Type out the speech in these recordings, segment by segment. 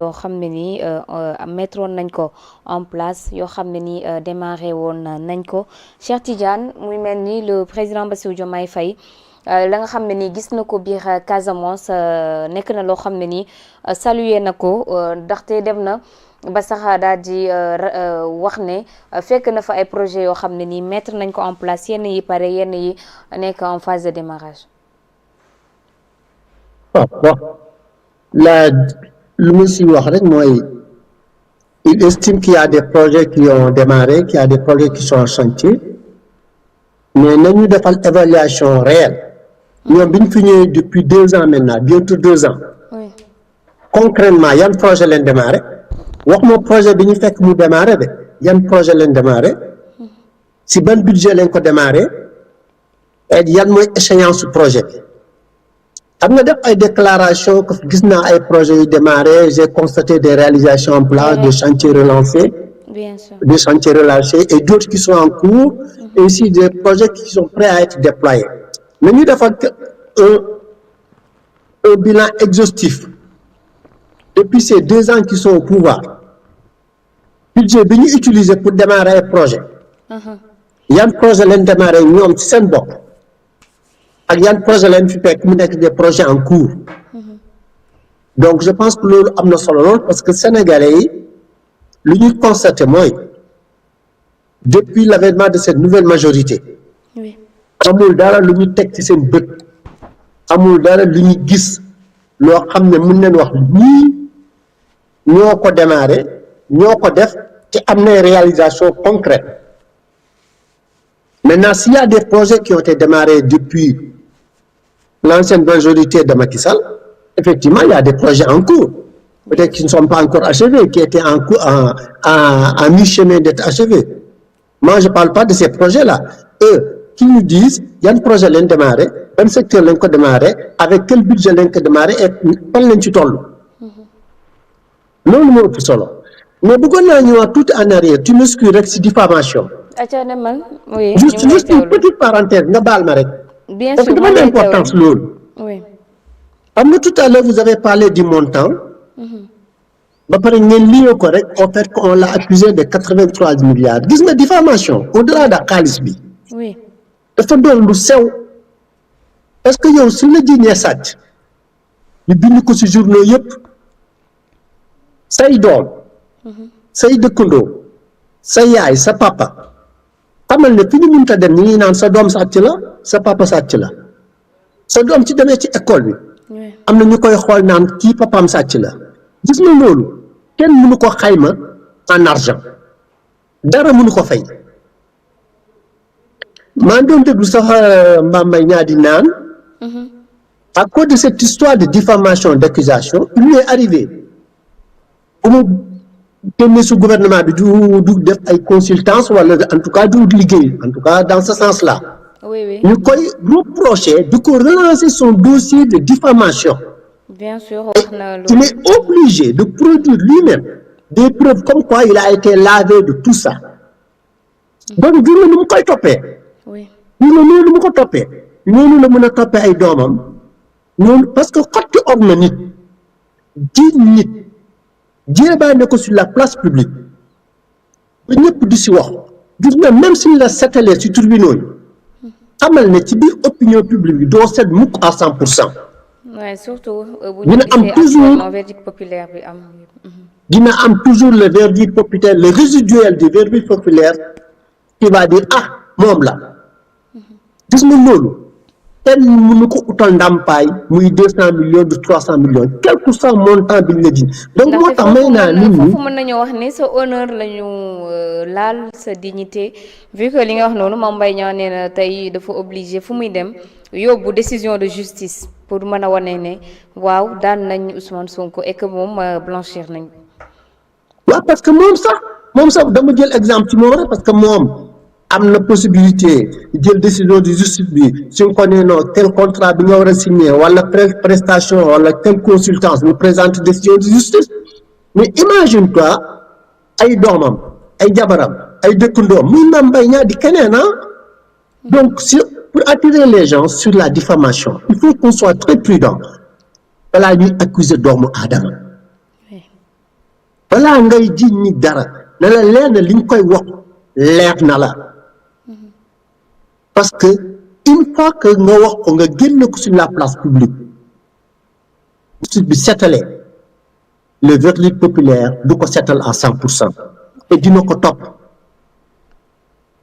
yoo xam ne nii mettre woon nañ ko en place yoo xam ne nii démarré woon nañ ko Cheikh Tidiane muy mel ni le président Bassirou Diomaye Faye la nga xam ne nii gis na ko biir Casamance nekk na loo xam ne nii salué na ko ndaxte dem na ba sax daal di wax ne fekk na fa ay projet yoo xam ne nii mettre nañ ko en place yenn yi pare yenn yi nekk en phase de démarrage. Lu mu si wax rek mooy il estime qu'il y a des projets qui ont démarré, qu'il y a des projets qui sont en chantier, mais nañu defal évaluation réelle ñoom bi ñu fi ñëwee depuis 2 ans maintenant bientôt 2 ans. Oui. Concrètement yan projet leen démarré wax ma projet bi ñu fekk mu démarré de yan projet leen démarré si ban budget leen ko démarré et yan mooy échéance su projet bi. xam nga def ay déclaration que gis naa ay projets yu démarré j'ai constaté des réalisations en place, des chantiers relancés, Bien sûr. des chantiers relâchés et d'autres qui sont en cours, et aussi des projets qui sont prêts à être déployés. Mais ñu defal un bilan exhaustif depuis ces 2 ans qui sont au pouvoir. Budget bi ñu utilisé pour démarrer ay projet yan projet leen démarré ñoom ci seen bopp ak yan projet leen fi fekk mu nekk des projets en cours. Donc je pense que loolu am na solo lool parce que sénégalais yi lu ñuy constaté mooy depuis l'avènement de cette nouvelle majorité Oui. amul dara lu ñu teg ci seen bët amul dara lu ñu gis loo xam ne mën nañ wax ñii ñoo ko démarré ñoo ko def te am na réalisation concrète. Maintenant s'il y a des projets qui ont été démarrés depuis l'ancienne majorité de Macky Sall, effectivement il y a des projets en cours peut-être qui ne sont pas encore achevés, qui étaient en cours en mi-chemin d'être achevés. Moi je parle pas de ces projets-là. Eux qui nous disent yan projet leen démarré ban secteur lañ ko démarré avec quel budget lañ ko démarré et fan lañ ci toll. loolu moo ëpp solo mais bëggoon naa ñëwaat tout en arrière tu m'excuses rek si diffamation. Oui. juste une petite parenthèse nga baal ma rek. Bien parce que sûr, dama l'importance loolu. Oui. Xam nga tout à l'heure vous avez parlé du montant. ba pare ngeen lié ko rek au fait qu'on l'a accusé de 83 milliards gis nga diffamation au-delà de xaalis bi. Oui. dafa doon lu sew parce que yow su la jiñee sàcc ñu bind ko ci journaux yëpp say doom say dëkkandoo sa yaay sa papa xamal ne fi ñu mënta dem ñu ngi naan sa doom sàcc la sa papa sàcc la sa doom ci demee ci école bi Oui. am na ñu koy xool naan kii papaam sàcc la gis nga loolu kenn mënu ko xayma en argent dara mënu ko fay. maa doon déglu sax Mbaye ñaa di naan à cause de cette histoire de diffamation d'accusation il lui est arrivé bu mu génne su gouvernement bi du def ay consultance wala en tout cas du liggéey en tout cas dans ce sens-là Oui. ñu koy reprocher de ko relancer son dossier de diffamation. Bien sûr, wax na Il est obligé de produire lui-même des preuves comme quoi il a été lavé de tout ça donc gis nga ni mu koy toppee. Oui. ñu ne noonu mu ko toppee noonu la mën a toppee ay doomam noonu parce que xotti orma nit jiiñ nit jéebaane ko sur la place publique ba ñëpp di si wax gis nga même suñ la setalee si tribunaux yi xamal ne ci biir opinion publique bi doo set mukk à 100%. Ouais, surtout dina am toujours verdict populaire bi am. dina am toujours le verdict populaire le résiduel du verdict populaire qui va dire ah moom la. gis nga loolu kenn mënu ko utal ndàmpaay muy 200 millions de 300 millions quel que soit montant bi nga ji donc moo tax may naa nit ñi foofu mën nañoo wax ne sa honneur la ñu laal sa dignité vu que li nga wax noonu Mame Mbaye Niang nee na tey dafa obligé fu muy dem yóbbu décision de justice pour mën a wane ne waaw daan nañ Ousmane Sonko et que moom blanchir nañ. waaw parce que moom sax dama jël exemple ci moom rek parce que moom am na possibilité jël décision de justice bi suñ ko nee non tel contrat bi nga war a signer wala prestation wala telle consultance ñu présente décision de justice mais imagine toi ay doomam ay jabaram ay dëkkandoom muy Mame Mbaye Niang di keneen donc pour attirer les gens sur la diffamation il faut qu'on soit très prudent balaa ñuy accuser doomu aadama balaa ngay jiñ ñi dara na la leer na li ñu koy wax leer na la parce que une fois que nga wax ko nga génn ko sur la place publique justice bi setalee le verdict populaire du ko setal à 100% et dina ko topp.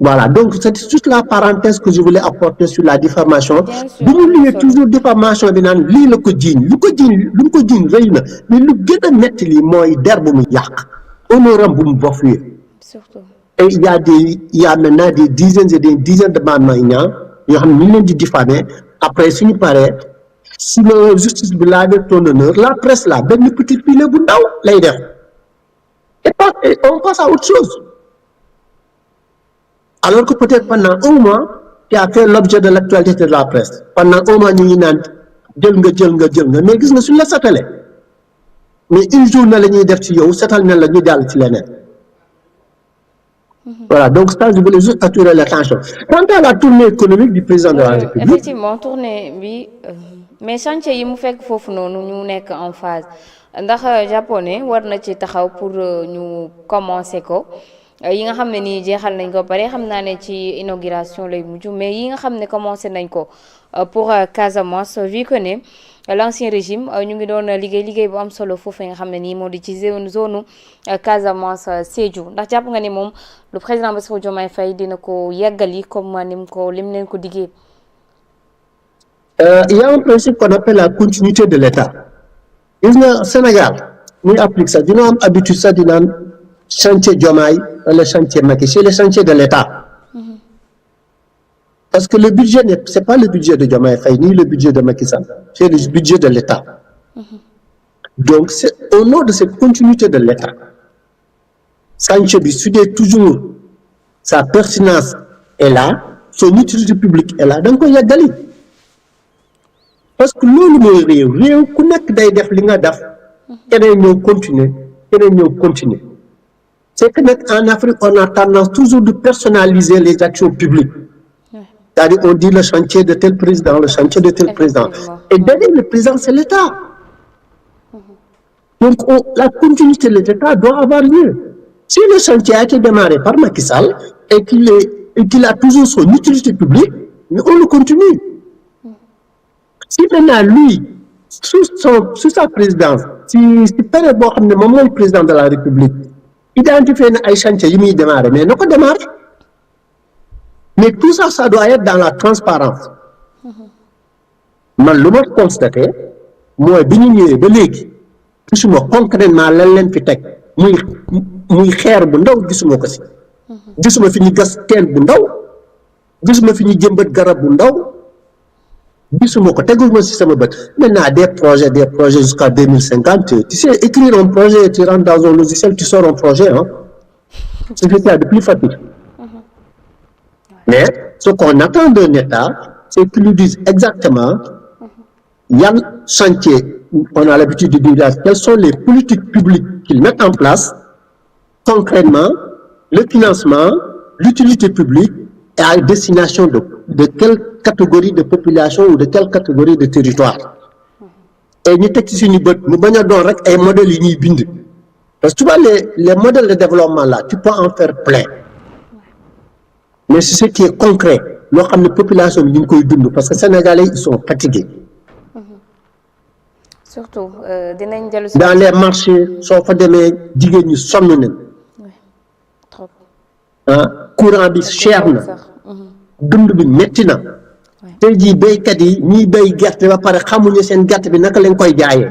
Voilà, donc c'est juste la parenthèse que je voulais apporter sur la diffamation. bi ñu liggéey toujours diffamation bi naan lii la ko jiiñ lu ko jiiñ rëy na mais lu gën a metti lii mooy der bu mu yàq honoram bu mu bofuyee. Surtout. Et il y a maintenant des dizaines et des dizaines de Mame Niang yoo xam ne ñu ngi leen di diffamer après suñu paree si la justice bi laajee ton honneur la presse là benn petit filet bu ndaw lay def et on passe à autre chose. Alors que peut-être pendant un mois qui a fait l'objet de l'actualité de la presse pendant un mois ñu ngi naan jël nga mais gis nga suñu la setalee mais une journée la ñuy def ci yow setal na la ñu jàll ci leneen. Voilà, donc ça je voulais juste attirer l'attention. Quant à la tournée économique du président de la République. Effectivement tournée bi mais chantier yi mu fekk foofu noonu ñu nekk en phase ndax japonais war na ci taxaw pour ñu commencer ko. yi nga xam ne nii jeexal nañ ko pare xam naa ne ci inauguration lay mujj mais yi nga xam ne commencé nañ ko pour Casamance vu que ne l'ancien régime ñu ngi doon liggéey bu am solo foofu nga xam ne nii moo di ci zone Casamance Sédhiou ndax jàpp nga ne moom le président Bassirou Diomaye Faye dina ko yeggali comme lim leen ko diggee. Il y a un principe qu'on appelle la continuité de l'État. Gis nga Sénégal muy applique ça dina am habitude sax di naan chantier Diomaye wala chantier Macky c'est le chantier de l'État. Parce que le budget c'est pas le budget de Diomaye Faye ni le budget de Macky Sall, c'est le budget de l'État. Donc c'est au nom de cette continuité de l'État. Chantier bi su dee toujours sa pertinence est là, son utilité publique est là da nga koy yàggali. Parce que loolu mooy réew ku nekk day def li nga def keneen ñëw continuer. C'est que nag en Afrique on a tendance toujours de personnaliser les actions publiques. C'est-à-dire on dit le chantier de tel président, le chantier de tel président. Et derrière le président c'est l'État. Donc la continuité de l'État doit avoir lieu. Si le chantier a été démarré par Macky Sall et qu'il a toujours son utilité publique, mais on le continue. Si maintenant lui sous sa présidence si période boo xam ne moom mooy président de la République identifié na ay chantier yi muy démarrer mais na ko démarrer mais tout ça ça doit être dans la transparence man lu ma constaté mooy bi ñu ñëwee ba léegi gisuma concrètement lan leen fi teg muy xeer bu ndaw gisuma ko si gisuma fi ñu gas teen bu ndaw gisuma fi ñu jëmbat garab bu ndaw gisuma ko teguma ci sama bët maintenant des projets jusqu'à 2050 tu sais écrire un projet tu rentres dans un logiciel tu sors un projet c'est ce qu'il y a de plus facile mais ce qu'on attend d'un État c'est qu'ils nous disent exactement yan chantier on a l'habitude de dire quelles sont les politiques publiques qu'ils mettent en place concrètement le financement l'utilité publique et à destination de quelle catégorie de population ou de quelle catégorie de territoire et ñu teg ci suñu bët mu bañ a doon rek ay modèles yi ñuy bind parce que tu vois les modèles de développement là tu peux en faire plein mais c'est ce qui est concret loo xam ne population bi ñu ngi koy dund parce que Sénégalais ils sont fatigués. Surtout dinañ dellu si dans les marchés soo fa demee jigéen ñi sonn nañ. trop. Courant bi cher na. dund bi metti na. tey jii béykat yi ñiy béy gerte ba pare xamuñu seen gerte bi naka lañ koy jaayee.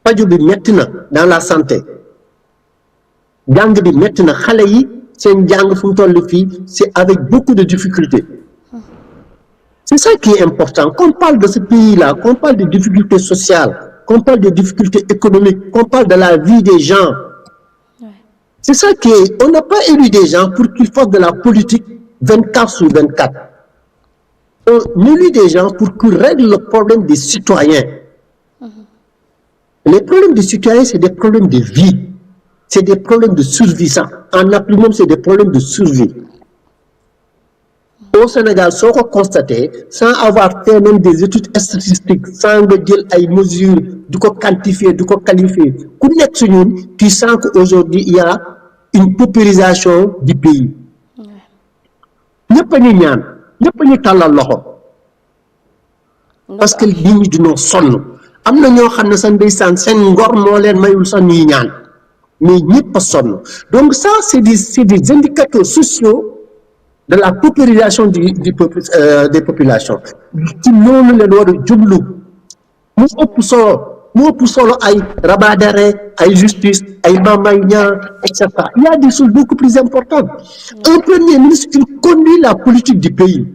paju bi metti na dans la santé. jàng bi metti na xale yi seen jàng fu mu toll fii c'est avec beaucoup de difficultés. C'est ça qui est important. Qu'on parle de ce pays-là, qu'on parle des difficultés sociales, qu'on parle des difficultés économiques, qu'on parle de la vie des gens. Ouais. C'est ça qui est... On n'a pas élu des gens pour qu'ils fassent de la politique 24 sur 24. On élu des gens pour qu'ils règlent le problème des citoyens. Les problèmes des citoyens, c'est des problèmes de vie. C'est des problèmes de survie. Ça. En Afrique même, c'est des problèmes de survie. au Sénégal soo ko constaté sans avoir fait même des études statistiques sans nga jël ay mesures di ko quantifier di ko qualifier ku nekk si ñun tu sens que aujourd'hui il y a une paupérisation du pays ñëpp a ñu ñaan ñëpp a ñu tàllal loxo parce que nit ñi dañoo sonn am na ñoo xam ne sax ndeysaan seen ngor moo leen mayul sax ñuy ñaan mais ñëpp a sonn donc ça c'est des indicateurs sociaux de la paupérisation du peuple des populations ci loolu leen war a jublu mu ëpp solo ay rabat d'arrêt ay justice ay Mame Niang et cetera il y a des choses beaucoup plus importantes un premier ministre il conduit la politique du pays